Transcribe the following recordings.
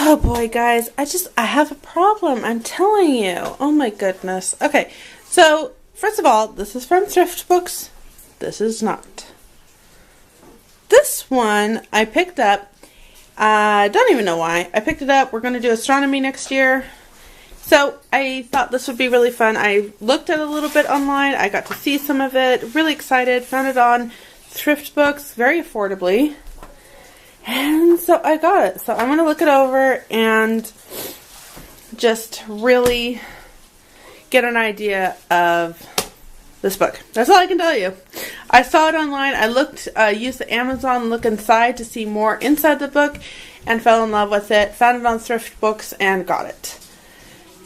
Oh boy, guys, I have a problem. I'm telling you. Oh my goodness. Okay, so first of all, this is from Thrift Books. This is not. This one I picked up. I don't even know why. I picked it up. We're going to do astronomy next year. So I thought this would be really fun. I looked at it a little bit online. I got to see some of it. Really excited. Found it on Thrift Books very affordably. And so I got it. So I'm going to look it over and just really get an idea of this book. That's all I can tell you. I saw it online. I looked, used the Amazon look inside to see more inside the book and fell in love with it. Found it on Thrift Books and got it.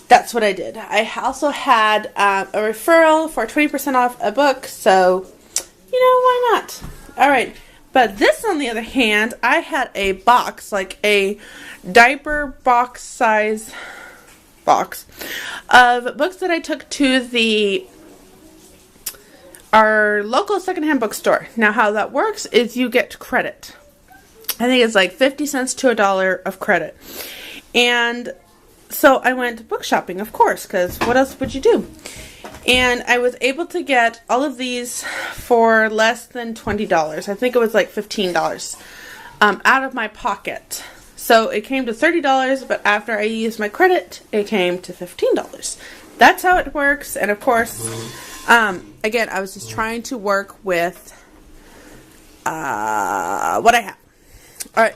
That's what I did. I also had a referral for 20% off a book, so, you know, why not? Alright, but this, on the other hand, I had a box, like a diaper box size box, of books that I took to our local secondhand bookstore. Now, how that works is you get credit. I think it's like 50 cents to $1 of credit. And so I went book shopping, of course, because what else would you do? And I was able to get all of these for less than $20. I think it was like $15 out of my pocket. So it came to $30, but after I used my credit, it came to $15. That's how it works. And of course, again, I was just trying to work with what I have. All right.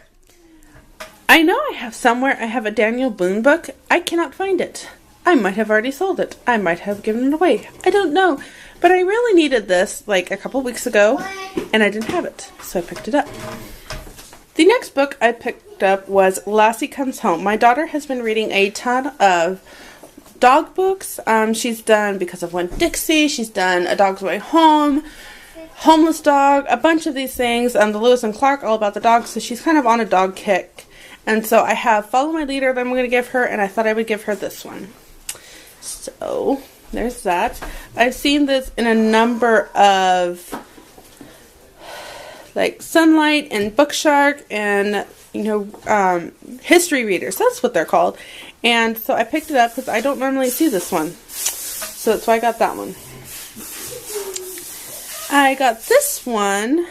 I know I have a Daniel Boone book. I cannot find it. I might have already sold it. I might have given it away. I don't know. But I really needed this like a couple weeks ago, and I didn't have it, so I picked it up. The next book I picked up was Lassie Comes Home. My daughter has been reading a ton of dog books. She's done Because of Winn-Dixie. She's done A Dog's Way Home, Homeless Dog, a bunch of these things. The Lewis and Clark, all about the dogs. So she's kind of on a dog kick. And so I have Follow My Leader that I'm going to give her, and I thought I would give her this one. So, there's that. I've seen this in a number of, like, Sunlight and Bookshark and, you know, history readers. That's what they're called. And so I picked it up because I don't normally see this one. So that's why I got that one. I got this one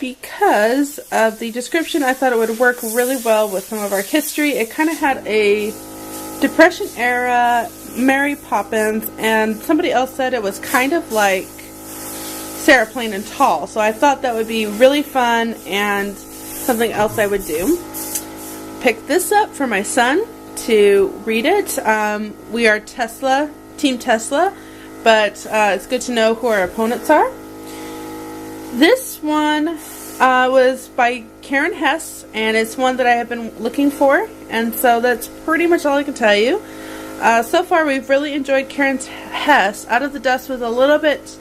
because of the description. I thought it would work really well with some of our history. It kind of had a Depression era Mary Poppins, and somebody else said it was kind of like Sarah Plain and Tall. So I thought that would be really fun and something else I would do. Picked this up for my son to read it. We are Team Tesla, but it's good to know who our opponents are. This one was by Karen Hess, and it's one that I have been looking for, and so that's pretty much all I can tell you. So far, we've really enjoyed Karen Hess. Out of the Dust was a little bit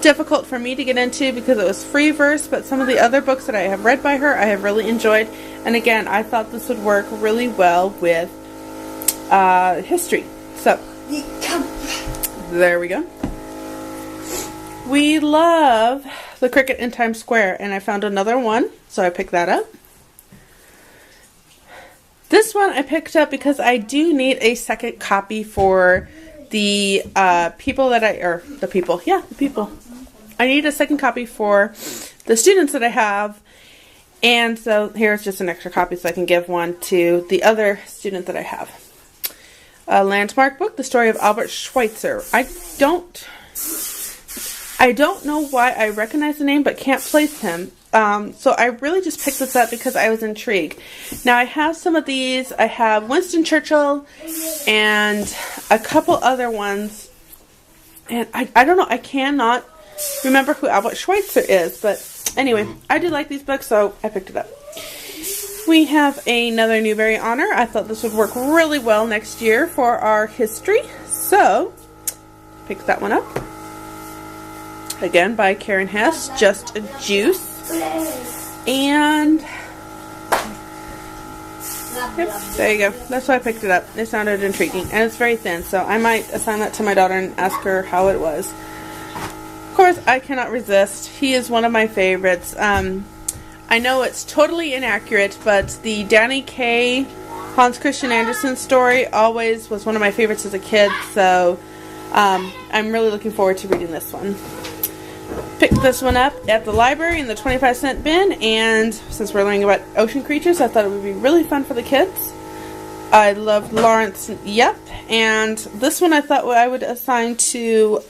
difficult for me to get into because it was free verse, but some of the other books that I have read by her, I have really enjoyed. And again, I thought this would work really well with history. So, there we go. We love The Cricket in Times Square, and I found another one, so I picked that up. This one I picked up because I do need a second copy for the people. I need a second copy for the students that I have, and so here's just an extra copy so I can give one to the other student that I have. A landmark book, The Story of Albert Schweitzer. I don't know why I recognize the name but can't place him. So I really just picked this up because I was intrigued. Now I have some of these. I have Winston Churchill and a couple other ones. And I don't know. I cannot remember who Albert Schweitzer is. But anyway, I do like these books, so I picked it up. We have another Newbery Honor. I thought this would work really well next year for our history. So, picked that one up. Again, by Karen Hess, Just a Juice. And yep, there you go. That's why I picked it up. It sounded intriguing, and it's very thin, so I might assign that to my daughter and ask her how it was. Of course, I cannot resist. He is one of my favorites. I know it's totally inaccurate, but the Danny Kaye, Hans Christian Andersen story always was one of my favorites as a kid, so I'm really looking forward to reading this one. Picked this one up at the library in the 25-cent bin, and since we're learning about ocean creatures, I thought it would be really fun for the kids. I loved Lawrence Yep, and this one I thought I would assign to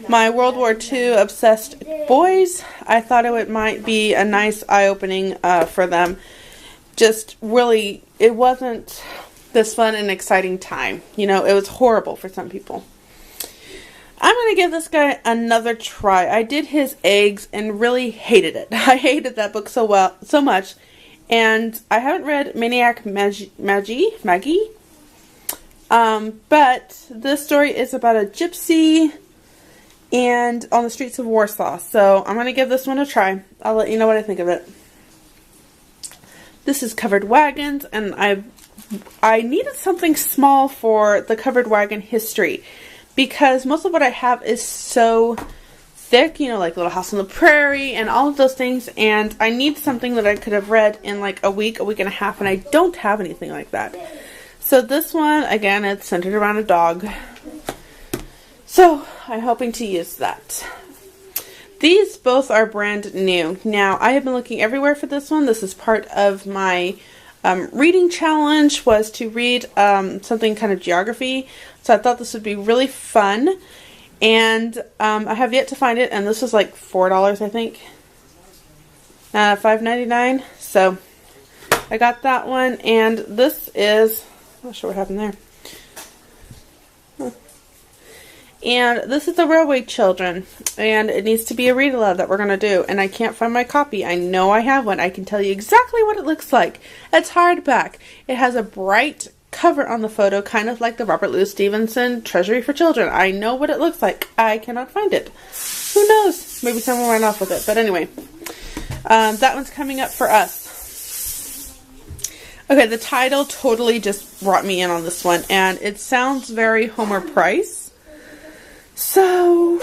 my World War II obsessed boys. I thought it might be a nice eye-opening for them. Just really, it wasn't this fun and exciting time. You know, it was horrible for some people. I'm going to give this guy another try. I did his eggs and really hated it. I hated that book so much. And I haven't read Maniac Maggie. But this story is about a gypsy and on the streets of Warsaw. So I'm going to give this one a try. I'll let you know what I think of it. This is Covered Wagons, and I needed something small for the Covered Wagon history, because most of what I have is so thick, you know, like Little House on the Prairie and all of those things, and I need something that I could have read in like a week and a half, and I don't have anything like that. So this one, again, it's centered around a dog. So I'm hoping to use that. These both are brand new. Now, I have been looking everywhere for this one. This is part of my reading challenge, was to read something kind of geography. So I thought this would be really fun. And I have yet to find it, and this was like $4, I think. $5.99. So I got that one, and this is, I'm not sure what happened there. And this is The Railway Children, and it needs to be a read aloud that we're going to do, and I can't find my copy. I know I have one. I can tell you exactly what it looks like. It's hardback. It has a bright cover on the photo, kind of like the Robert Louis Stevenson Treasury for Children. I know what it looks like. I cannot find it. Who knows? Maybe someone ran off with it. But anyway, that one's coming up for us. Okay, the title totally just brought me in on this one, and it sounds very Homer Price. So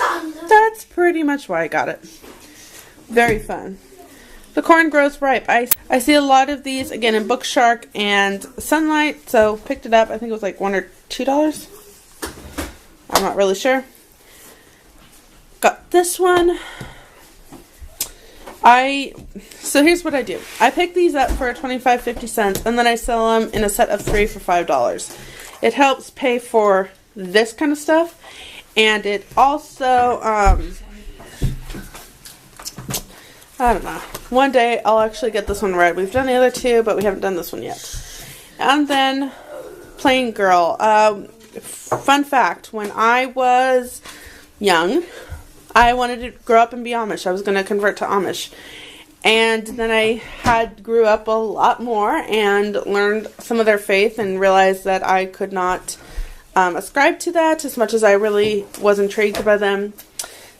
that's pretty much why I got it. Very fun. The Corn Grows Ripe. I see a lot of these, again, in Bookshark and Sunlight, so picked it up. I think it was like $1 or $2. I'm not really sure. Got this one. So here's what I do. I pick these up for 25-50 cents, and then I sell them in a set of 3 for $5. It helps pay for this kind of stuff, and it also, I don't know. One day I'll actually get this one read. We've done the other two, but we haven't done this one yet. And then Plain Girl. Fun fact, when I was young, I wanted to grow up and be Amish. I was going to convert to Amish. And then I grew up a lot more and learned some of their faith and realized that I could not ascribe to that as much as I really was intrigued by them.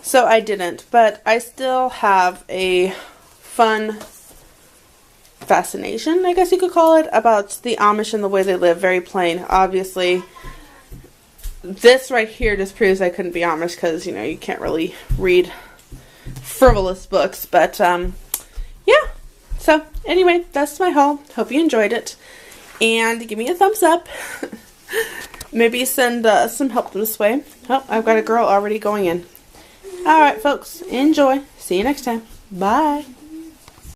So I didn't, but I still have a fun fascination, I guess you could call it, about the Amish and the way they live. Very plain. Obviously, this right here just proves I couldn't be Amish because, you know, you can't really read frivolous books. But, yeah. So, anyway, that's my haul. Hope you enjoyed it. And give me a thumbs up. Maybe send some help this way. Oh, I've got a girl already going in. Alright, folks. Enjoy. See you next time. Bye.